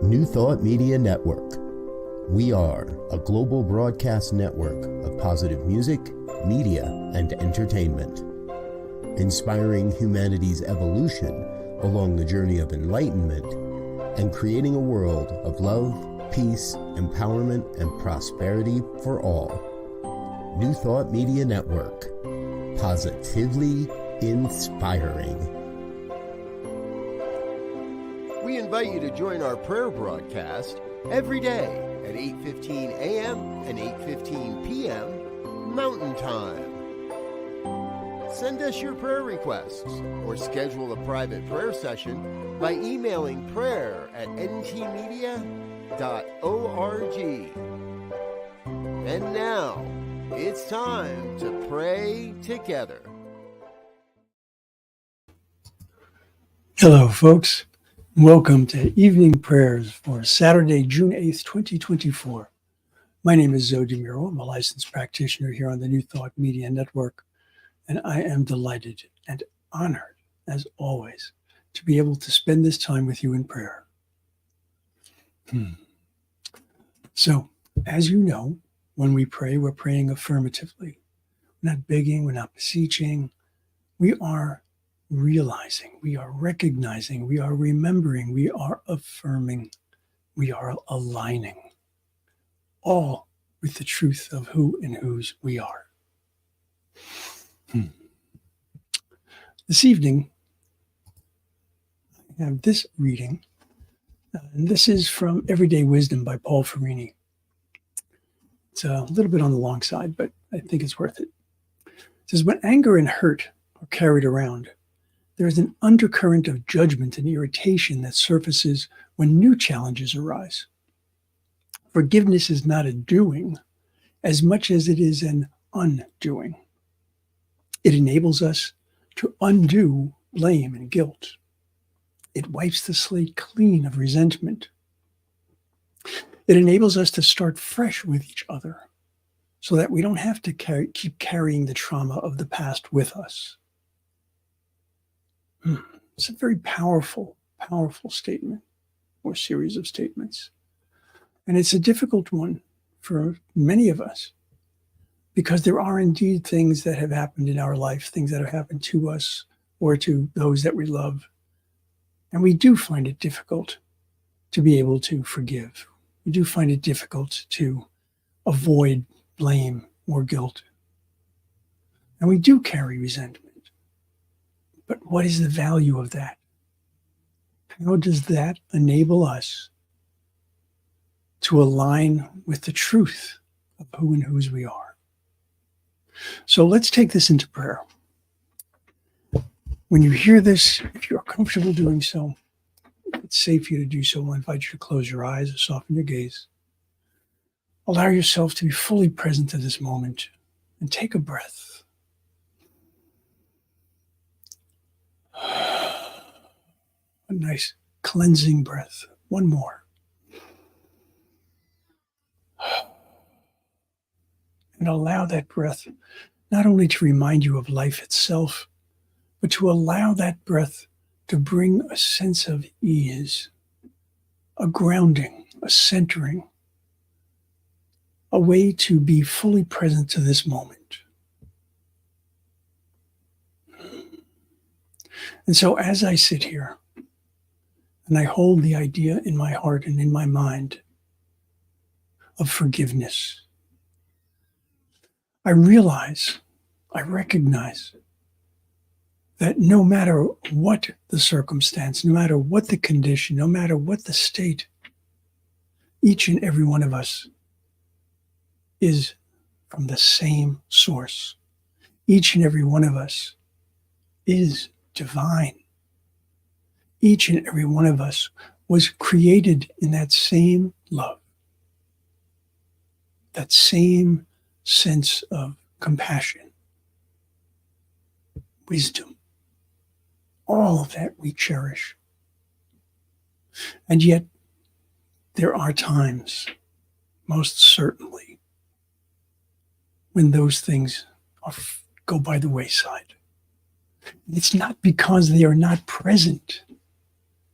New Thought Media Network. We are a global broadcast network of positive music, media, and entertainment, inspiring humanity's evolution along the journey of enlightenment and creating a world of love, peace, empowerment, and prosperity for all. New Thought Media Network. Positively inspiring. We invite you to join our prayer broadcast every day at 8:15 a.m. and 8:15 p.m. Mountain Time. Send us your prayer requests or schedule a private prayer session by emailing prayer@ntmedia.org. And now, it's time to pray together. Hello, folks. Welcome to Evening Prayers for Saturday, June 8th, 2024. My name is Muro. I'm a licensed practitioner here on the New Thought Media Network, and I am delighted and honored, as always, to be able to spend this time with you in prayer. So, as you know, when we pray, we're praying affirmatively. We're not begging, we're not beseeching. We are realizing, we are recognizing, we are remembering, we are affirming, we are aligning, all with the truth of who and whose we are. This evening, I have this reading, and this is from Everyday Wisdom by Paul Farini. It's a little bit on the long side, but I think it's worth it. It says, when anger and hurt are carried around, there is an undercurrent of judgment and irritation that surfaces when new challenges arise. Forgiveness is not a doing as much as it is an undoing. It enables us to undo blame and guilt. It wipes the slate clean of resentment. It enables us to start fresh with each other so that we don't have to keep carrying the trauma of the past with us. It's a very powerful statement or series of statements. And it's a difficult one for many of us because there are indeed things that have happened in our life, things that have happened to us or to those that we love. And we do find it difficult to be able to forgive. We do find it difficult to avoid blame or guilt. And we do carry resentment. But what is the value of that? How does that enable us to align with the truth of who and whose we are? So let's take this into prayer. When you hear this, if you're comfortable doing so, it's safe for you to do so. I invite you to close your eyes or soften your gaze. Allow yourself to be fully present to this moment and take a breath. A nice cleansing breath. One more. And allow that breath not only to remind you of life itself, but to allow that breath to bring a sense of ease, a grounding, a centering, a way to be fully present to this moment. And so as I sit here, and I hold the idea in my heart and in my mind of forgiveness, I recognize that no matter what the circumstance, no matter what the condition, no matter what the state, each and every one of us is from the same source. Each and every one of us is divine. Each and every one of us was created in that same love, that same sense of compassion, wisdom, all of that we cherish. And yet, there are times, most certainly, when those things go by the wayside. It's not because they are not present.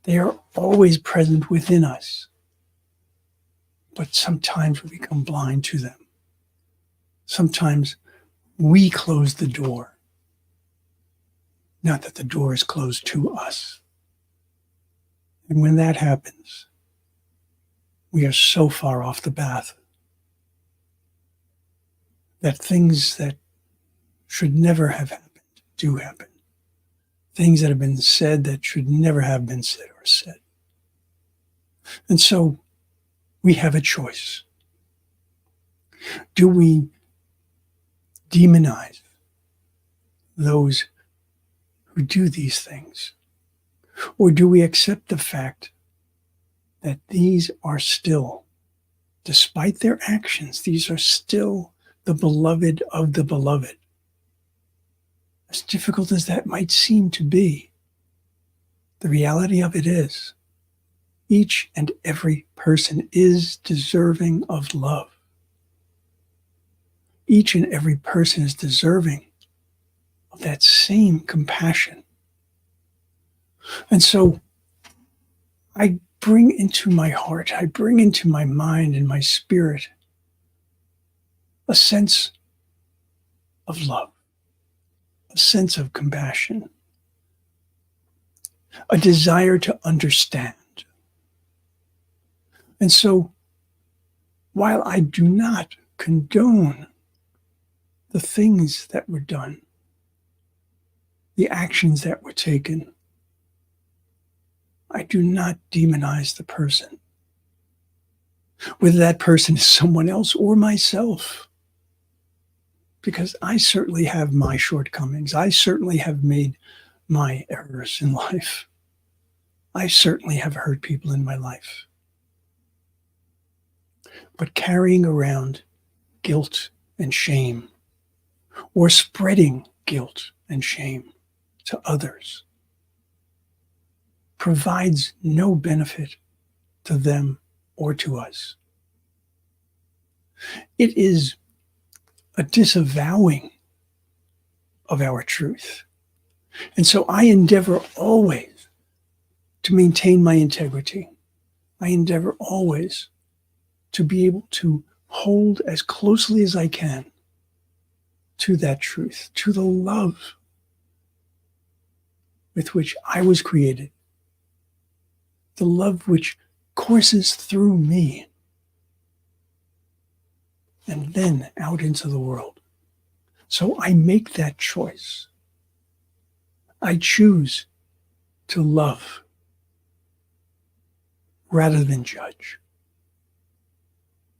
They are always present within us. but sometimes we become blind to them. Sometimes we close the door, not that the door is closed to us. And when that happens, we are so far off the path that things that should never have happened do happen. Things that have been said that should never have been said are said. And so we have a choice. Do we demonize those who do these things? Or do we accept the fact that these are still, despite their actions, these are still the beloved of the beloved? As difficult as that might seem to be, the reality of it is, each and every person is deserving of love. Each and every person is deserving of that same compassion. And so I bring into my heart, I bring into my mind and my spirit a sense of love, a sense of compassion, a desire to understand. And so, while I do not condone the things that were done, the actions that were taken, I do not demonize the person, whether that person is someone else or myself, because I certainly have my shortcomings. I certainly have made my errors in life. I certainly have hurt people in my life. But carrying around guilt and shame, or spreading guilt and shame to others, provides no benefit to them or to us. It is a disavowing of our truth. And so I endeavor always to maintain my integrity. I endeavor always to be able to hold as closely as I can to that truth, to the love with which I was created, the love which courses through me and then out into the world. So I make that choice. I choose to love rather than judge.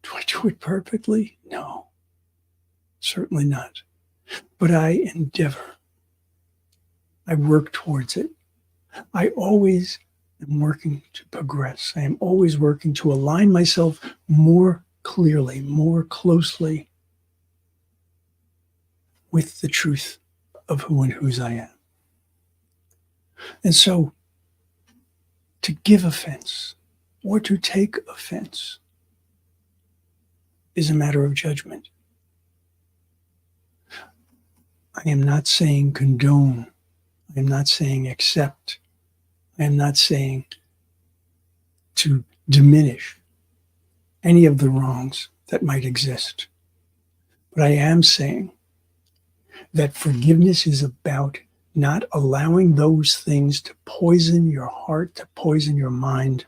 Do I do it perfectly? No, certainly not. But I endeavor. I work towards it. I always am working to progress. I am always working to align myself more clearly, more closely with the truth of who and whose I am. And so, to give offense or to take offense is a matter of judgment. I am not saying condone. I am not saying accept. I am not saying to diminish any of the wrongs that might exist. But I am saying that forgiveness is about not allowing those things to poison your heart, to poison your mind,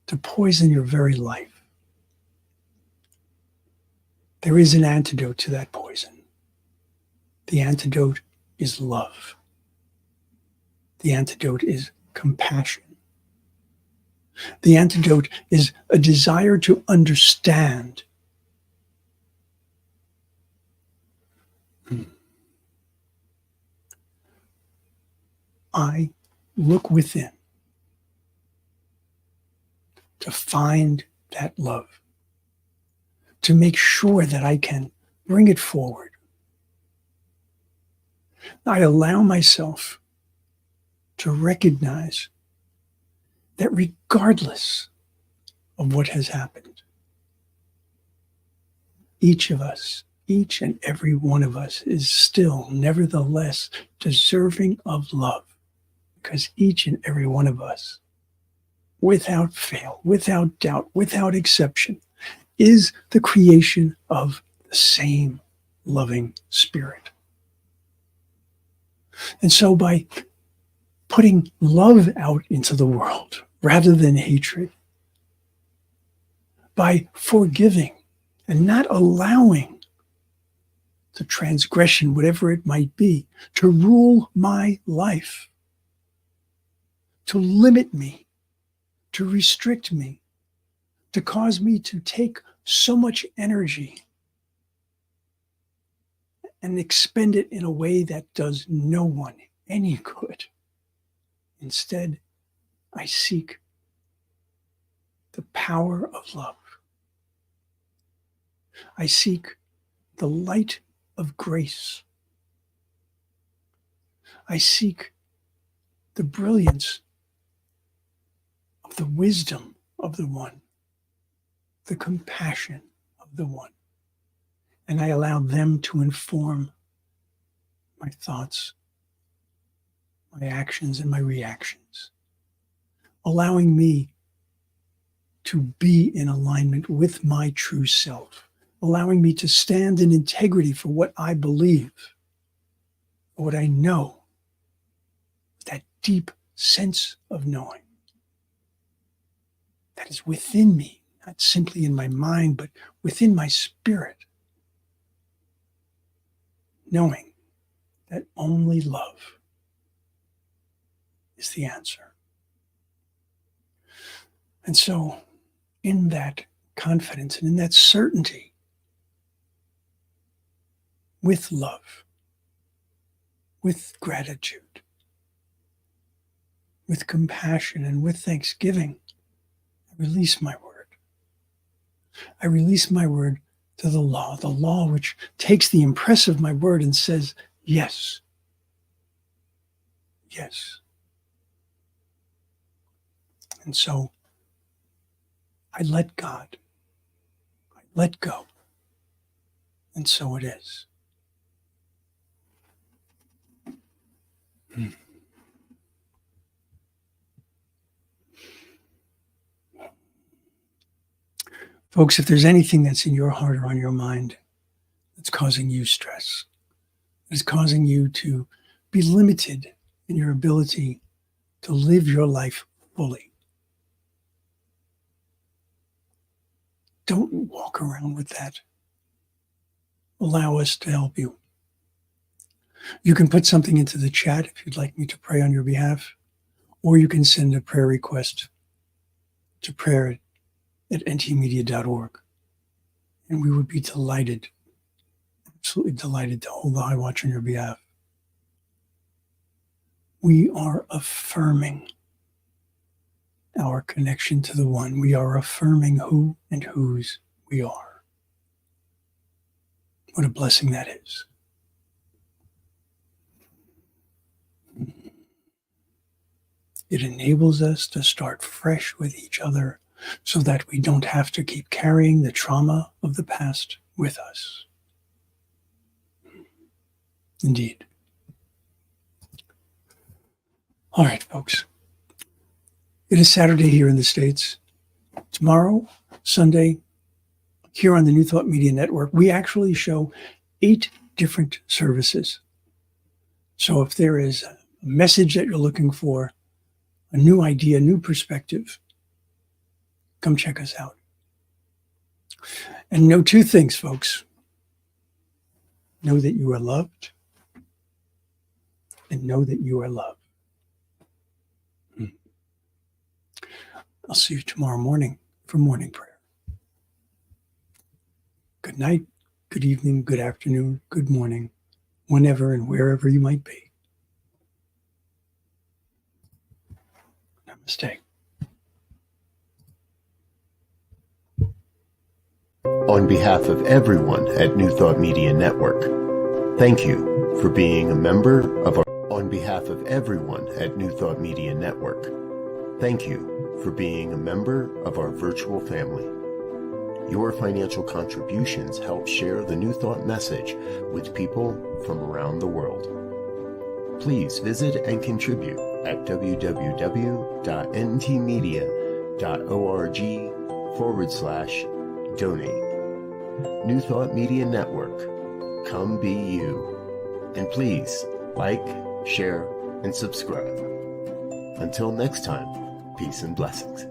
to poison your very life. There is an antidote to that poison. The antidote is love. The antidote is compassion. The antidote is a desire to understand. I look within to find that love, to make sure that I can bring it forward. I allow myself to recognize that regardless of what has happened, each of us, each and every one of us is still nevertheless deserving of love, because each and every one of us, without fail, without doubt, without exception, is the creation of the same loving spirit. And so by putting love out into the world rather than hatred, by forgiving and not allowing the transgression, whatever it might be, to rule my life, to limit me, to restrict me, to cause me to take so much energy and expend it in a way that does no one any good. Instead, I seek the power of love. I seek the light of grace. I seek the brilliance of the wisdom of the one, the compassion of the one. And I allow them to inform my thoughts, my actions, and my reactions, allowing me to be in alignment with my true self, allowing me to stand in integrity for what I believe, what I know, that deep sense of knowing that is within me, not simply in my mind, but within my spirit, knowing that only love is the answer. And so, in that confidence and in that certainty, with love, with gratitude, with compassion, and with thanksgiving, I release my word. I release my word to the law which takes the impress of my word and says, yes, yes. And so I let God, I let go, and so it is. Folks, if there's anything that's in your heart or on your mind that's causing you stress, that's causing you to be limited in your ability to live your life fully, don't walk around with that. Allow us to help you. You can put something into the chat if you'd like me to pray on your behalf, or you can send a prayer request to prayer@ntmedia.org. And we would be delighted, absolutely delighted to hold the high watch on your behalf. We are affirming our connection to the one. We are affirming who and whose we are. What a blessing that is. It enables us to start fresh with each other so that we don't have to keep carrying the trauma of the past with us. Indeed. All right, folks. It is Saturday here in the States. Tomorrow, Sunday, here on the New Thought Media Network, we actually show 8 different services. So if there is a message that you're looking for, a new idea, a new perspective, come check us out. And know 2 things, folks. Know that you are loved, and know that you are loved. I'll see you tomorrow morning for morning prayer. Good night, good evening, good afternoon, good morning, whenever and wherever you might be. Namaste. On behalf of everyone at New Thought Media Network, thank you for being a member of our... On behalf of everyone at New Thought Media Network, thank you for being a member of our virtual family. Your financial contributions help share the New Thought message with people from around the world. Please visit and contribute at www.ntmedia.org/ donate. New Thought Media Network. Come be you. And please like, share, and subscribe. Until next time, peace and blessings.